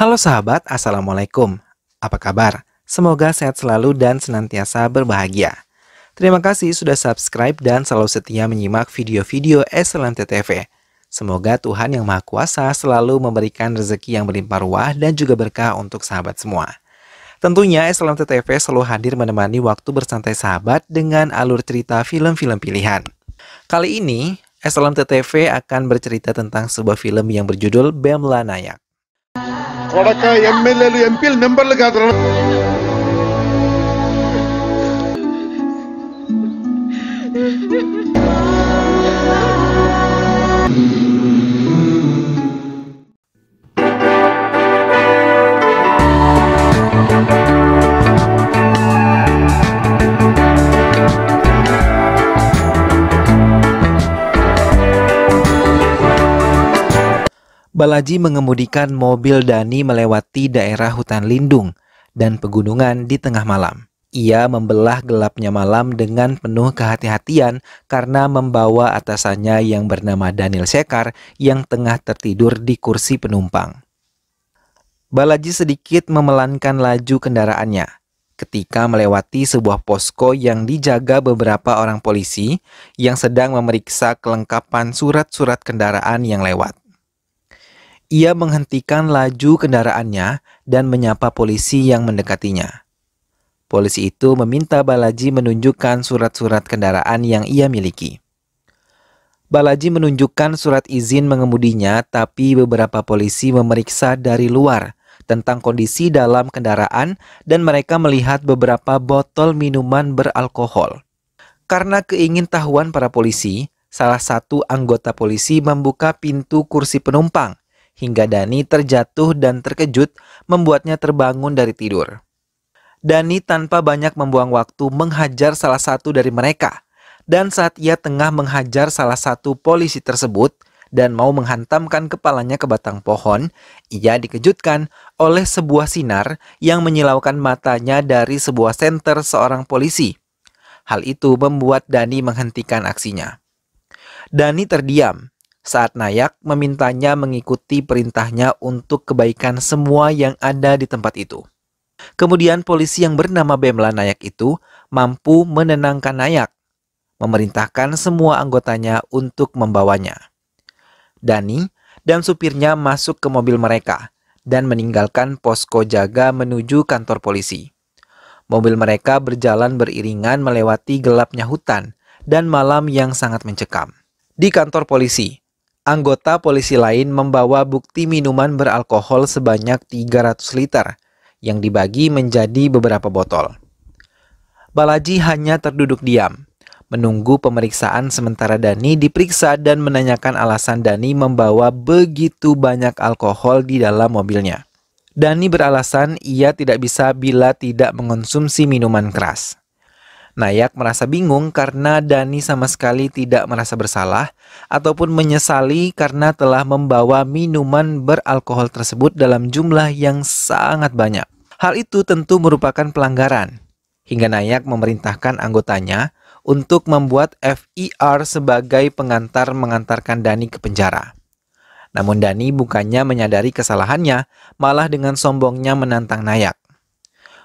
Halo sahabat, Assalamualaikum. Apa kabar? Semoga sehat selalu dan senantiasa berbahagia. Terima kasih sudah subscribe dan selalu setia menyimak video-video Excellent TV. Semoga Tuhan Yang Maha Kuasa selalu memberikan rezeki yang berlimpah ruah dan juga berkah untuk sahabat semua. Tentunya Excellent TV selalu hadir menemani waktu bersantai sahabat dengan alur cerita film-film pilihan. Kali ini, Excellent TV akan bercerita tentang sebuah film yang berjudul Bemla Nayak. కొడక ఎమ్మెల్యేలు ఎంపీలు నెంబర్లు కాదు. Balaji mengemudikan mobil Dani melewati daerah hutan lindung dan pegunungan di tengah malam. Ia membelah gelapnya malam dengan penuh kehati-hatian karena membawa atasannya yang bernama Daniel Sekar yang tengah tertidur di kursi penumpang. Balaji sedikit memelankan laju kendaraannya ketika melewati sebuah posko yang dijaga beberapa orang polisi yang sedang memeriksa kelengkapan surat-surat kendaraan yang lewat. Ia menghentikan laju kendaraannya dan menyapa polisi yang mendekatinya. Polisi itu meminta Balaji menunjukkan surat-surat kendaraan yang ia miliki. Balaji menunjukkan surat izin mengemudinya, tapi beberapa polisi memeriksa dari luar tentang kondisi dalam kendaraan dan mereka melihat beberapa botol minuman beralkohol. Karena keingintahuan para polisi, salah satu anggota polisi membuka pintu kursi penumpang hingga Dani terjatuh dan terkejut membuatnya terbangun dari tidur. Dani tanpa banyak membuang waktu menghajar salah satu dari mereka. Dan saat ia tengah menghajar salah satu polisi tersebut dan mau menghantamkan kepalanya ke batang pohon, ia dikejutkan oleh sebuah sinar yang menyilaukan matanya dari sebuah senter seorang polisi. Hal itu membuat Dani menghentikan aksinya. Dani terdiam saat Nayak memintanya mengikuti perintahnya untuk kebaikan semua yang ada di tempat itu. Kemudian polisi yang bernama Bemla Nayak itu mampu menenangkan Nayak, memerintahkan semua anggotanya untuk membawanya. Dani dan supirnya masuk ke mobil mereka dan meninggalkan posko jaga menuju kantor polisi. Mobil mereka berjalan beriringan melewati gelapnya hutan dan malam yang sangat mencekam. Di kantor polisi, anggota polisi lain membawa bukti minuman beralkohol sebanyak 300 liter yang dibagi menjadi beberapa botol. Balaji hanya terduduk diam, menunggu pemeriksaan sementara Dani diperiksa dan menanyakan alasan Dani membawa begitu banyak alkohol di dalam mobilnya. Dani beralasan ia tidak bisa bila tidak mengonsumsi minuman keras. Nayak merasa bingung karena Dani sama sekali tidak merasa bersalah ataupun menyesali karena telah membawa minuman beralkohol tersebut dalam jumlah yang sangat banyak. Hal itu tentu merupakan pelanggaran, hingga Nayak memerintahkan anggotanya untuk membuat FIR sebagai pengantar mengantarkan Dani ke penjara. Namun Dani bukannya menyadari kesalahannya, malah dengan sombongnya menantang Nayak.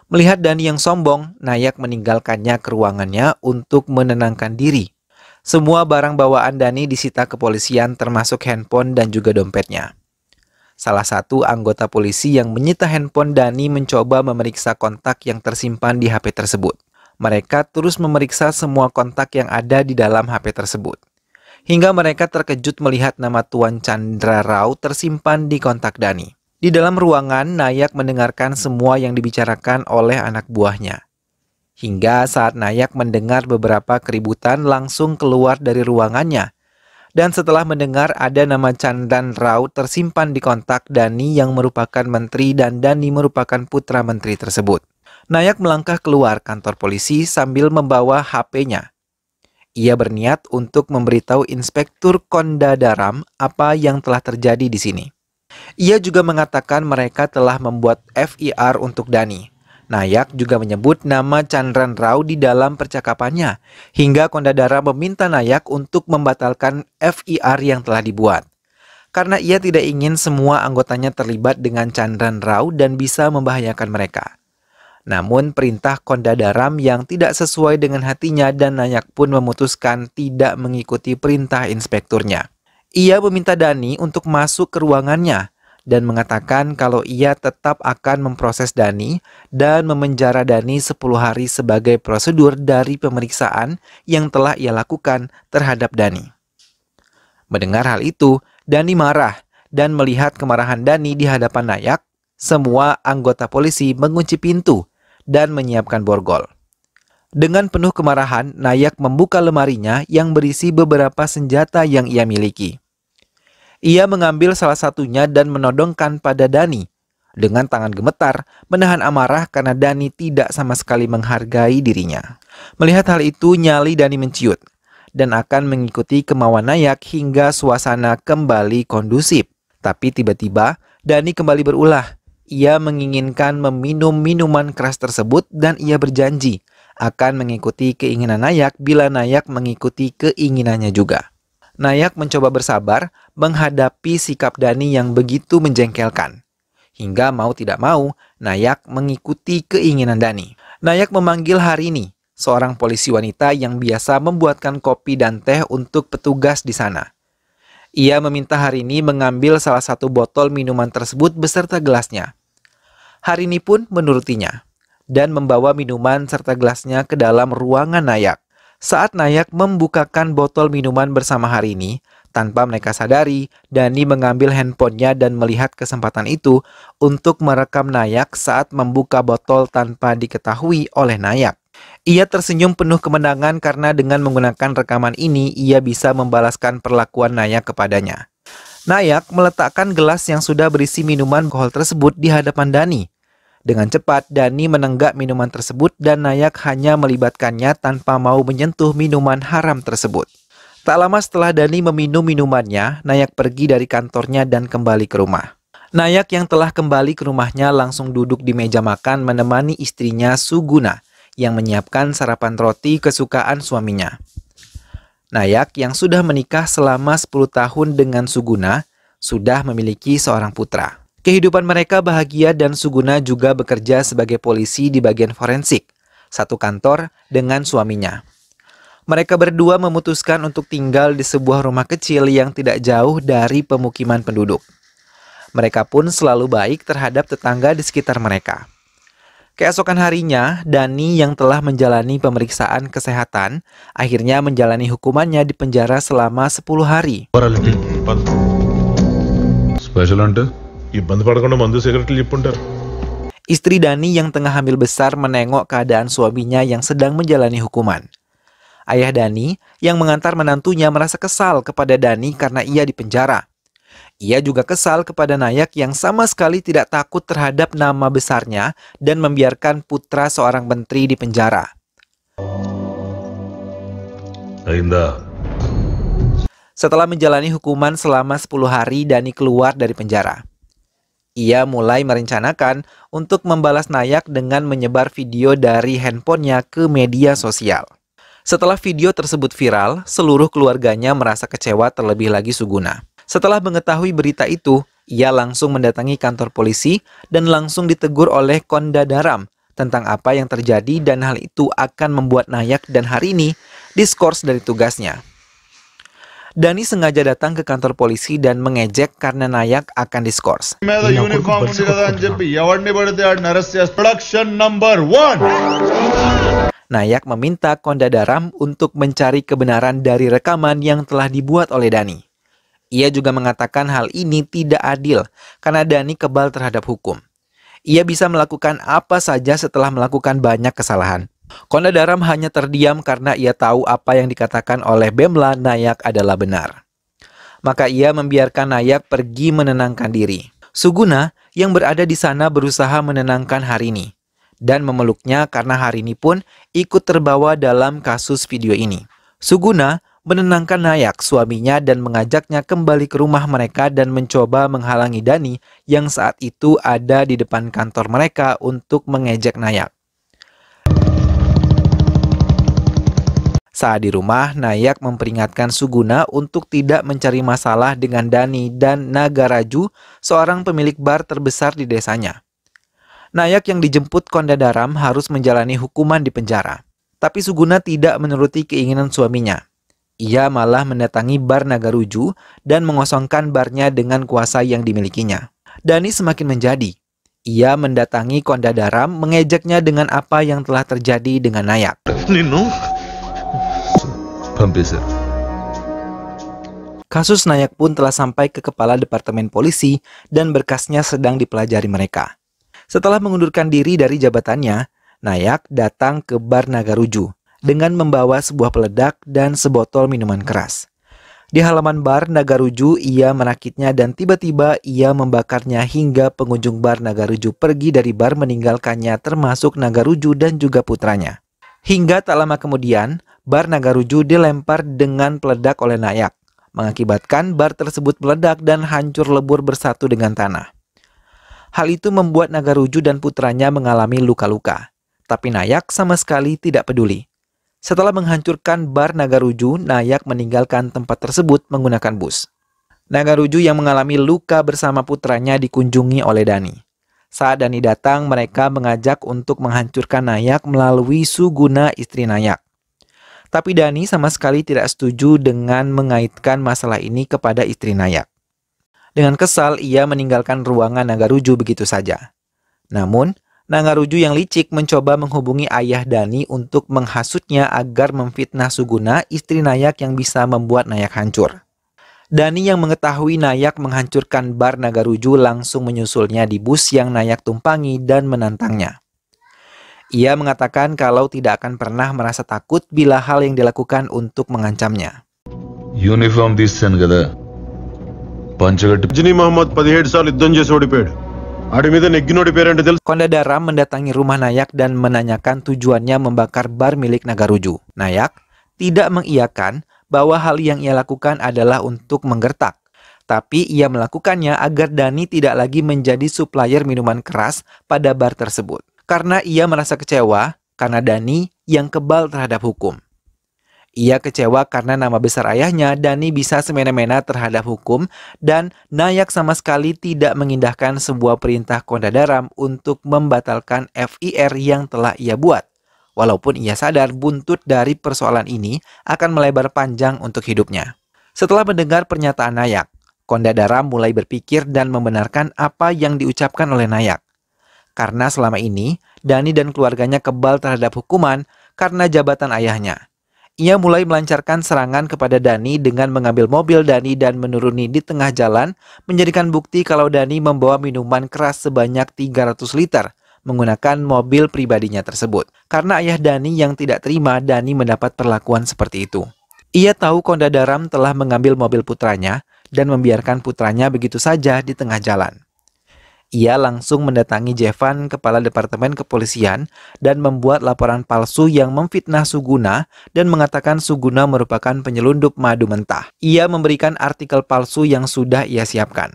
Melihat Dani yang sombong, Nayak meninggalkannya ke ruangannya untuk menenangkan diri. Semua barang bawaan Dani disita kepolisian termasuk handphone dan juga dompetnya. Salah satu anggota polisi yang menyita handphone Dani mencoba memeriksa kontak yang tersimpan di HP tersebut. Mereka terus memeriksa semua kontak yang ada di dalam HP tersebut. Hingga mereka terkejut melihat nama Tuan Chandra Rao tersimpan di kontak Dani. Di dalam ruangan, Nayak mendengarkan semua yang dibicarakan oleh anak buahnya. Hingga saat Nayak mendengar beberapa keributan langsung keluar dari ruangannya. Dan setelah mendengar ada nama Chandan Rao tersimpan di kontak Dani yang merupakan menteri dan Dani merupakan putra menteri tersebut. Nayak melangkah keluar kantor polisi sambil membawa HP-nya. Ia berniat untuk memberitahu Inspektur Kondadaram apa yang telah terjadi di sini. Ia juga mengatakan mereka telah membuat FIR untuk Dani. Nayak juga menyebut nama Chandran Rao di dalam percakapannya, hingga Kondadara meminta Nayak untuk membatalkan FIR yang telah dibuat. karena ia tidak ingin semua anggotanya terlibat dengan Chandran Rao dan bisa membahayakan mereka. Namun perintah Kondadaram yang tidak sesuai dengan hatinya dan Nayak pun memutuskan tidak mengikuti perintah inspekturnya. Ia meminta Dani untuk masuk ke ruangannya dan mengatakan kalau ia tetap akan memproses Dani dan memenjara Dani 10 hari sebagai prosedur dari pemeriksaan yang telah ia lakukan terhadap Dani. Mendengar hal itu, Dani marah dan melihat kemarahan Dani di hadapan Nayak, semua anggota polisi mengunci pintu dan menyiapkan borgol. Dengan penuh kemarahan, Nayak membuka lemarinya yang berisi beberapa senjata yang ia miliki. Ia mengambil salah satunya dan menodongkan pada Dani. Dengan tangan gemetar, menahan amarah karena Dani tidak sama sekali menghargai dirinya. Melihat hal itu, nyali Dani menciut dan akan mengikuti kemauan Nayak hingga suasana kembali kondusif. Tapi tiba-tiba, Dani kembali berulah. Ia menginginkan meminum minuman keras tersebut dan ia berjanji akan mengikuti keinginan Nayak bila Nayak mengikuti keinginannya juga. Nayak mencoba bersabar menghadapi sikap Dani yang begitu menjengkelkan. Hingga mau tidak mau, Nayak mengikuti keinginan Dani. Nayak memanggil Harini, seorang polisi wanita yang biasa membuatkan kopi dan teh untuk petugas di sana. Ia meminta Harini mengambil salah satu botol minuman tersebut beserta gelasnya. Harini pun menurutinya dan membawa minuman serta gelasnya ke dalam ruangan Nayak. Saat Nayak membukakan botol minuman bersama Harini, tanpa mereka sadari, Dani mengambil handphonenya dan melihat kesempatan itu untuk merekam Nayak saat membuka botol tanpa diketahui oleh Nayak. Ia tersenyum penuh kemenangan karena dengan menggunakan rekaman ini, ia bisa membalaskan perlakuan Nayak kepadanya. Nayak meletakkan gelas yang sudah berisi minuman alkohol tersebut di hadapan Dani. Dengan cepat, Dani menenggak minuman tersebut dan Nayak hanya melibatkannya tanpa mau menyentuh minuman haram tersebut. Tak lama setelah Dani meminum minumannya, Nayak pergi dari kantornya dan kembali ke rumah. Nayak yang telah kembali ke rumahnya langsung duduk di meja makan menemani istrinya Suguna yang menyiapkan sarapan roti kesukaan suaminya. Nayak yang sudah menikah selama 10 tahun dengan Suguna sudah memiliki seorang putra. Kehidupan mereka bahagia dan Suguna juga bekerja sebagai polisi di bagian forensik, satu kantor dengan suaminya. Mereka berdua memutuskan untuk tinggal di sebuah rumah kecil yang tidak jauh dari pemukiman penduduk. Mereka pun selalu baik terhadap tetangga di sekitar mereka. Keesokan harinya, Dani yang telah menjalani pemeriksaan kesehatan akhirnya menjalani hukumannya di penjara selama 10 hari. Special అంటే ఇబ్బంది పడకుండా మందు సిగరెట్లు చెప్పుంటారు. Istri Dani yang tengah hamil besar menengok keadaan suaminya yang sedang menjalani hukuman. Ayah Dani yang mengantar menantunya merasa kesal kepada Dani karena ia dipenjara. Ia juga kesal kepada Nayak yang sama sekali tidak takut terhadap nama besarnya dan membiarkan putra seorang menteri di penjara. అయిందా? Setelah menjalani hukuman selama 10 hari, Dani keluar dari penjara. Ia mulai merencanakan untuk membalas Nayak dengan menyebar video dari handphonenya ke media sosial. Setelah video tersebut viral, seluruh keluarganya merasa kecewa terlebih lagi Suguna. Setelah mengetahui berita itu, ia langsung mendatangi kantor polisi dan langsung ditegur oleh Kondadaram tentang apa yang terjadi dan hal itu akan membuat Nayak dan Harini diskors dari tugasnya. Dani sengaja datang ke kantor polisi dan mengejek karena Nayak akan diskors. మీద యూనిఫామ్ ఉంది కదా అని చెప్పి ఎవరిని పడితే వాడిని అరెస్ట్ చేస్తారు. Production number 1. Nayak meminta Kondadaram untuk mencari kebenaran dari rekaman yang telah dibuat oleh Dani. Ia juga mengatakan hal ini tidak adil karena Dani kebal terhadap hukum. Ia bisa melakukan apa saja setelah melakukan banyak kesalahan. Kondadaram hanya terdiam karena ia tahu apa yang dikatakan oleh Bemla Nayak adalah benar. Maka ia membiarkan Nayak pergi menenangkan diri. Suguna yang berada di sana berusaha menenangkan Harini dan memeluknya karena Harini pun ikut terbawa dalam kasus video ini. Suguna menenangkan Nayak, suaminya, dan mengajaknya kembali ke rumah mereka dan mencoba menghalangi Dani yang saat itu ada di depan kantor mereka untuk mengejek Nayak. Saat di rumah, Nayak memperingatkan Suguna untuk tidak mencari masalah dengan Dani dan Nagaraju, seorang pemilik bar terbesar di desanya. Nayak yang dijemput Kondadaram harus menjalani hukuman di penjara. Tapi Suguna tidak menuruti keinginan suaminya. Ia malah mendatangi bar Nagaruju dan mengosongkan barnya dengan kuasa yang dimilikinya. Dani semakin menjadi. Ia mendatangi Kondadaram mengejeknya dengan apa yang telah terjadi dengan Nayak. Kasus Nayak pun telah sampai ke kepala departemen polisi dan berkasnya sedang dipelajari mereka. Setelah mengundurkan diri dari jabatannya, Nayak datang ke bar Nagaruju dengan membawa sebuah peledak dan sebotol minuman keras. Di halaman bar Nagaruju, ia merakitnya dan tiba-tiba ia membakarnya hingga pengunjung bar Nagaruju pergi dari bar meninggalkannya, termasuk Nagaruju dan juga putranya. Hingga tak lama kemudian, bar Nagaruju dilempar dengan peledak oleh Nayak, mengakibatkan bar tersebut meledak dan hancur lebur bersatu dengan tanah. Hal itu membuat Nagaruju dan putranya mengalami luka-luka, tapi Nayak sama sekali tidak peduli. Setelah menghancurkan bar Nagaruju, Nayak meninggalkan tempat tersebut menggunakan bus. Nagaruju yang mengalami luka bersama putranya dikunjungi oleh Dani. Saat Dani datang, mereka mengajak untuk menghancurkan Nayak melalui Suguna, istri Nayak. Tapi Dani sama sekali tidak setuju dengan mengaitkan masalah ini kepada istri Nayak. Dengan kesal, ia meninggalkan ruangan Nagaruju begitu saja. Namun, Nagaruju yang licik mencoba menghubungi ayah Dani untuk menghasutnya agar memfitnah Suguna, istri Nayak yang bisa membuat Nayak hancur. Dani yang mengetahui Nayak menghancurkan bar Nagaruju langsung menyusulnya di bus yang Nayak tumpangi dan menantangnya. Ia mengatakan kalau tidak akan pernah merasa takut bila hal yang dilakukan untuk mengancamnya. Uniform తీస్తాను కదా పంచగట్టి జిని మహమ్మద్ 17 సార్లు యుద్ధం చేసి ఓడిపోయాడు ఆడి మీద నెగ్గినోడి పేరంటే తెలుసు. Kondadaram mendatangi rumah Nayak dan menanyakan tujuannya membakar bar milik Nagaruju. Nayak tidak mengiyakan bahwa hal yang ia lakukan adalah untuk menggertak. Tapi ia melakukannya agar Dani tidak lagi menjadi supplier minuman keras pada bar tersebut. Karena ia merasa kecewa karena Dani yang kebal terhadap hukum. Ia kecewa karena nama besar ayahnya, Dani, bisa semena-mena terhadap hukum dan Nayak sama sekali tidak mengindahkan sebuah perintah Kondadaram untuk membatalkan FIR yang telah ia buat. Walaupun ia sadar buntut dari persoalan ini akan melebar panjang untuk hidupnya. Setelah mendengar pernyataan Nayak, Kondadaram mulai berpikir dan membenarkan apa yang diucapkan oleh Nayak. Karena selama ini, Dani dan keluarganya kebal terhadap hukuman karena jabatan ayahnya. Ia mulai melancarkan serangan kepada Dani dengan mengambil mobil Dani dan menuruni di tengah jalan, menjadikan bukti kalau Dani membawa minuman keras sebanyak 300 liter, menggunakan mobil pribadinya tersebut. Karena ayah Dani yang tidak terima Dani mendapat perlakuan seperti itu. Ia tahu Kondadaram telah mengambil mobil putranya dan membiarkan putranya begitu saja di tengah jalan. Ia langsung mendatangi Jevan, kepala departemen kepolisian, dan membuat laporan palsu yang memfitnah Suguna dan mengatakan Suguna merupakan penyelundup madu mentah. Ia memberikan artikel palsu yang sudah ia siapkan.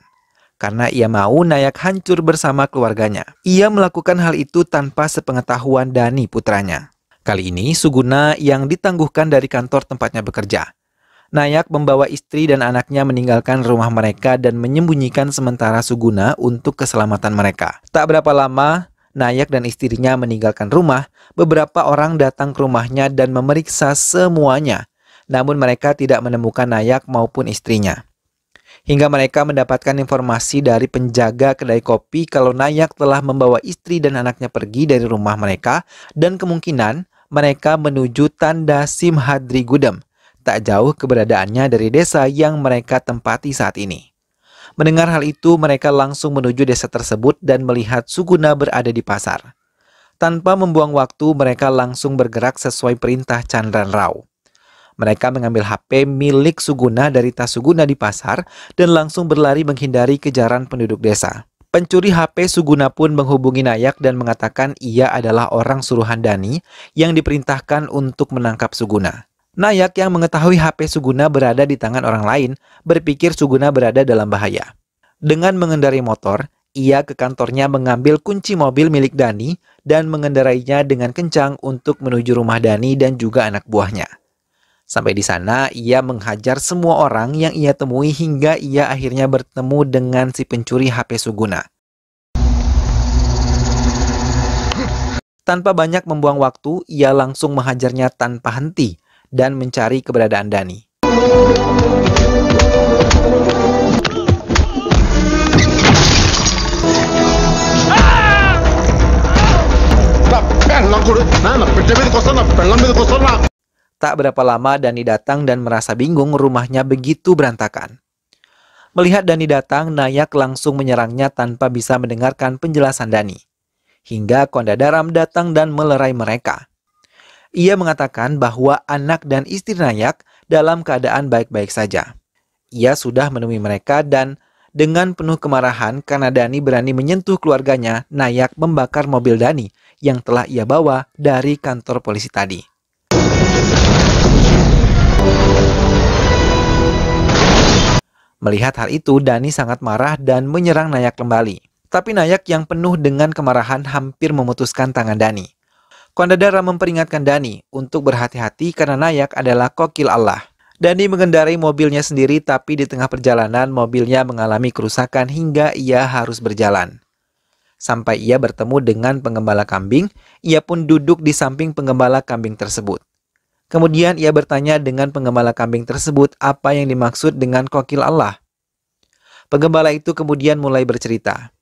Karena ia mau Nayak hancur bersama keluarganya. Ia melakukan hal itu tanpa sepengetahuan Dani, putranya. Kali ini Suguna yang ditangguhkan dari kantor tempatnya bekerja. Nayak membawa istri dan anaknya meninggalkan rumah mereka dan menyembunyikan sementara Suguna untuk keselamatan mereka. Tak berapa lama, Nayak dan istrinya meninggalkan rumah. Beberapa orang datang ke rumahnya dan memeriksa semuanya. Namun mereka tidak menemukan Nayak maupun istrinya. Hingga mereka mendapatkan informasi dari penjaga kedai kopi kalau Nayak telah membawa istri dan anaknya pergi dari rumah mereka dan kemungkinan mereka menuju Tanda Simhadri Gudem, tak jauh keberadaannya dari desa yang mereka tempati saat ini. Mendengar hal itu, mereka langsung menuju desa tersebut dan melihat Suguna berada di pasar. Tanpa membuang waktu, mereka langsung bergerak sesuai perintah Chandran Rao. Mereka mengambil HP milik Suguna dari tas Suguna di pasar dan langsung berlari menghindari kejaran penduduk desa. Pencuri HP Suguna pun menghubungi Nayak dan mengatakan ia adalah orang suruhan Dani yang diperintahkan untuk menangkap Suguna. Nayak yang mengetahui HP Suguna berada di tangan orang lain berpikir Suguna berada dalam bahaya. Dengan mengendarai motor, ia ke kantornya mengambil kunci mobil milik Dani dan mengendarainya dengan kencang untuk menuju rumah Dani dan juga anak buahnya. Sampai di sana, ia menghajar semua orang yang ia temui hingga ia akhirnya bertemu dengan si pencuri HP Suguna. Tanpa banyak membuang waktu, ia langsung menghajarnya tanpa henti dan mencari keberadaan Dani. Tak berapa lama Dani datang dan merasa bingung rumahnya begitu berantakan. Melihat Dani datang, Nayak langsung menyerangnya tanpa bisa mendengarkan penjelasan Dani. Hingga Kondadaram datang dan melerai mereka. Ia mengatakan bahwa anak dan istri Nayak dalam keadaan baik-baik saja. Ia sudah menemui mereka dan dengan penuh kemarahan karena Dani berani menyentuh keluarganya, Nayak membakar mobil Dani yang telah ia bawa dari kantor polisi tadi. Melihat hal itu, Dani sangat marah dan menyerang Nayak kembali. Tapi Nayak yang penuh dengan kemarahan hampir memutuskan tangan Dani. Kondadara memperingatkan Dani untuk berhati-hati karena Nayak adalah kokil Allah. Dani mengendarai mobilnya sendiri, tapi di tengah perjalanan mobilnya mengalami kerusakan hingga ia harus berjalan. Sampai ia bertemu dengan penggembala kambing, ia pun duduk di samping penggembala kambing tersebut. Kemudian ia bertanya dengan penggembala kambing tersebut apa yang dimaksud dengan kokil Allah. Penggembala itu kemudian mulai bercerita.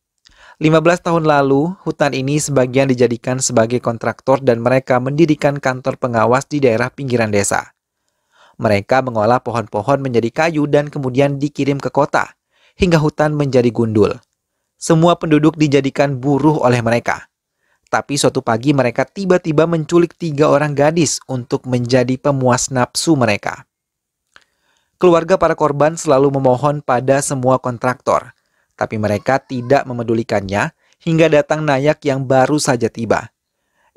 15 tahun lalu, hutan ini sebagian dijadikan sebagai kontraktor dan mereka mendirikan kantor pengawas di daerah pinggiran desa. Mereka mengolah pohon-pohon menjadi kayu dan kemudian dikirim ke kota, hingga hutan menjadi gundul. Semua penduduk dijadikan buruh oleh mereka. Tapi suatu pagi mereka tiba-tiba menculik 3 orang gadis untuk menjadi pemuas nafsu mereka. Keluarga para korban selalu memohon pada semua kontraktor, tapi mereka tidak memedulikannya hingga datang Nayak yang baru saja tiba.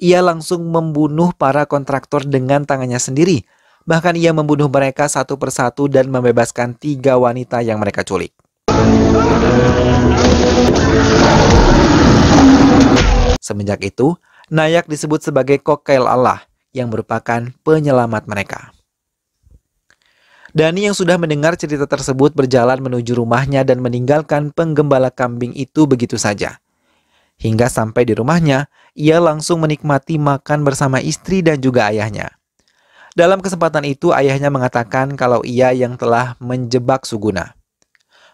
Ia langsung membunuh para kontraktor dengan tangannya sendiri. Bahkan ia membunuh mereka satu persatu dan membebaskan 3 wanita yang mereka culik. Semenjak itu, Nayak disebut sebagai kokil Allah yang merupakan penyelamat mereka. Dani yang sudah mendengar cerita tersebut berjalan menuju rumahnya dan meninggalkan penggembala kambing itu begitu saja. Hingga sampai di rumahnya, ia langsung menikmati makan bersama istri dan juga ayahnya. Dalam kesempatan itu, ayahnya mengatakan kalau ia yang telah menjebak Suguna.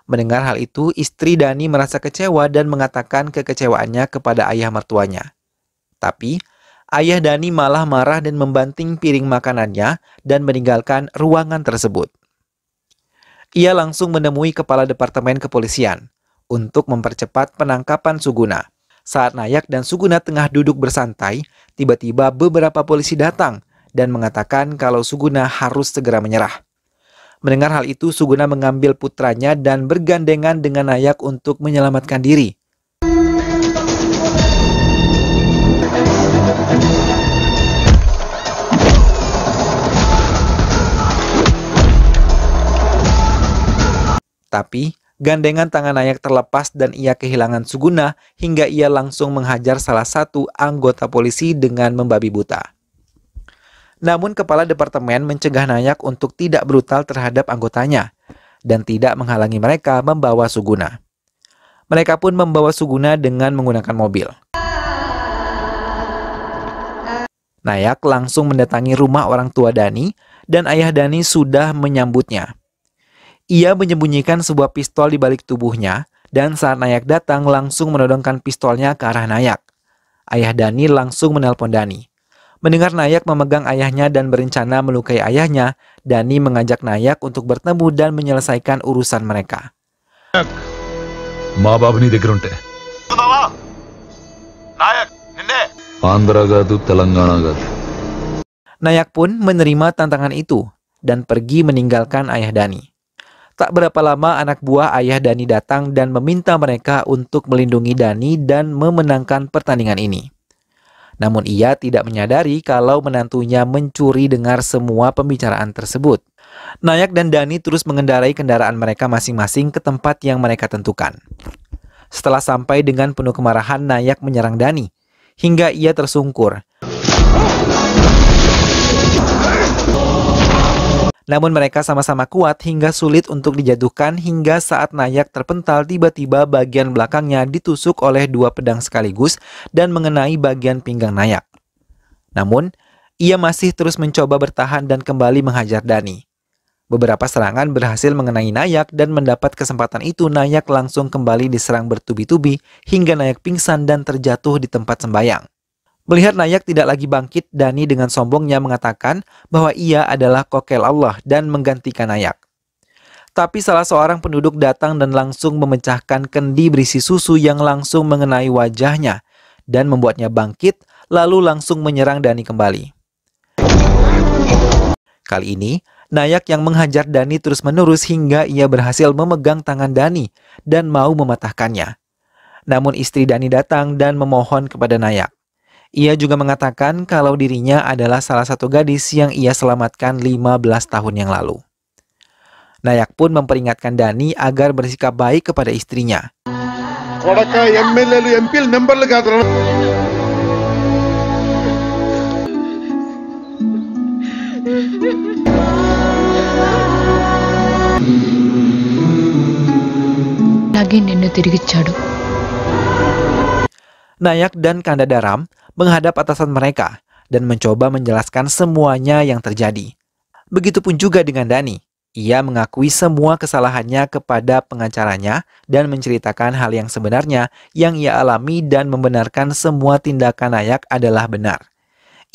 Mendengar hal itu, istri Dani merasa kecewa dan mengatakan kekecewaannya kepada ayah mertuanya. Tapi, ayah Dani malah marah dan membanting piring makanannya dan meninggalkan ruangan tersebut. Ia langsung menemui kepala departemen kepolisian untuk mempercepat penangkapan Suguna. Saat Nayak dan Suguna tengah duduk bersantai, tiba-tiba beberapa polisi datang dan mengatakan kalau Suguna harus segera menyerah. Mendengar hal itu, Suguna mengambil putranya dan bergandengan dengan Nayak untuk menyelamatkan diri. Tapi, gandengan tangan Nayak terlepas dan ia kehilangan Suguna hingga ia langsung menghajar salah satu anggota polisi dengan membabi buta. Namun kepala departemen mencegah Nayak untuk tidak brutal terhadap anggotanya dan tidak menghalangi mereka membawa Suguna. Mereka pun membawa Suguna dengan menggunakan mobil. Nayak langsung mendatangi rumah orang tua Dani dan ayah Dani sudah menyambutnya. Ia menyembunyikan sebuah pistol di balik tubuhnya dan saat Nayak datang langsung menodongkan pistolnya ke arah Nayak. Ayah Dani langsung menelpon Dani. Mendengar Nayak memegang ayahnya dan berencana melukai ayahnya, Dani mengajak Nayak untuk bertemu dan menyelesaikan urusan mereka. Nayak pun menerima tantangan itu dan pergi meninggalkan ayah Dani. Tak berapa lama anak buah ayah Dani datang dan meminta mereka untuk melindungi Dani dan memenangkan pertandingan ini. Namun ia tidak menyadari kalau menantunya mencuri dengar semua pembicaraan tersebut. Nayak dan Dani terus mengendarai kendaraan mereka masing-masing ke tempat yang mereka tentukan. Setelah sampai dengan penuh kemarahan, Nayak menyerang Dani hingga ia tersungkur. Namun mereka sama-sama kuat hingga sulit untuk dijatuhkan hingga saat Nayak terpental tiba-tiba bagian belakangnya ditusuk oleh 2 pedang sekaligus dan mengenai bagian pinggang Nayak. Namun, ia masih terus mencoba bertahan dan kembali menghajar Dani. Beberapa serangan berhasil mengenai Nayak dan mendapat kesempatan itu Nayak langsung kembali diserang bertubi-tubi hingga Nayak pingsan dan terjatuh di tempat sembayang. Melihat Nayak tidak lagi bangkit, Dani dengan sombongnya mengatakan bahwa ia adalah kokel Allah dan menggantikan Nayak. Tapi salah seorang penduduk datang dan langsung memecahkan kendi berisi susu yang langsung mengenai wajahnya dan membuatnya bangkit, lalu langsung menyerang Dani kembali. Kali ini, Nayak yang menghajar Dani terus-menerus hingga ia berhasil memegang tangan Dani dan mau mematahkannya. Namun istri Dani datang dan memohon kepada Nayak. Ia juga mengatakan kalau dirinya adalah salah satu gadis yang ia selamatkan 15 tahun yang lalu. Nayak pun memperingatkan Dani agar bersikap baik kepada istrinya. Lagi niన్ను తిరిగిచ్చాడు. Nayak dan Kandadaram menghadap atasan mereka dan mencoba menjelaskan semuanya yang terjadi. Begitupun juga dengan Dani. Ia mengakui semua kesalahannya kepada pengacaranya dan menceritakan hal yang sebenarnya yang ia alami dan membenarkan semua tindakan Nayak adalah benar.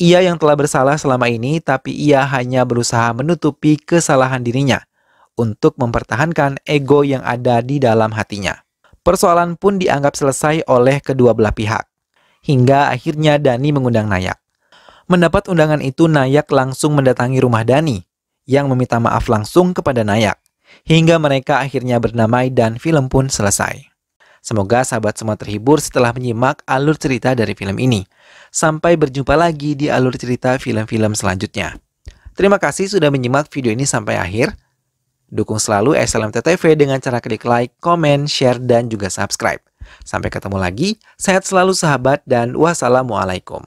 Ia yang telah bersalah selama ini, tapi ia hanya berusaha menutupi kesalahan dirinya untuk mempertahankan ego yang ada di dalam hatinya. Persoalan pun dianggap selesai oleh kedua belah pihak. Hingga akhirnya Dani mengundang Nayak. Mendapat undangan itu, Nayak langsung mendatangi rumah Dani yang meminta maaf langsung kepada Nayak. Hingga mereka akhirnya berdamai dan film pun selesai. Semoga sahabat semua terhibur setelah menyimak alur cerita dari film ini. Sampai berjumpa lagi di alur cerita film-film selanjutnya. Terima kasih sudah menyimak video ini sampai akhir. Dukung selalu SLMT TV dengan cara klik like, komen, share, dan juga subscribe. Sampai ketemu lagi, sehat selalu sahabat, dan wassalamualaikum.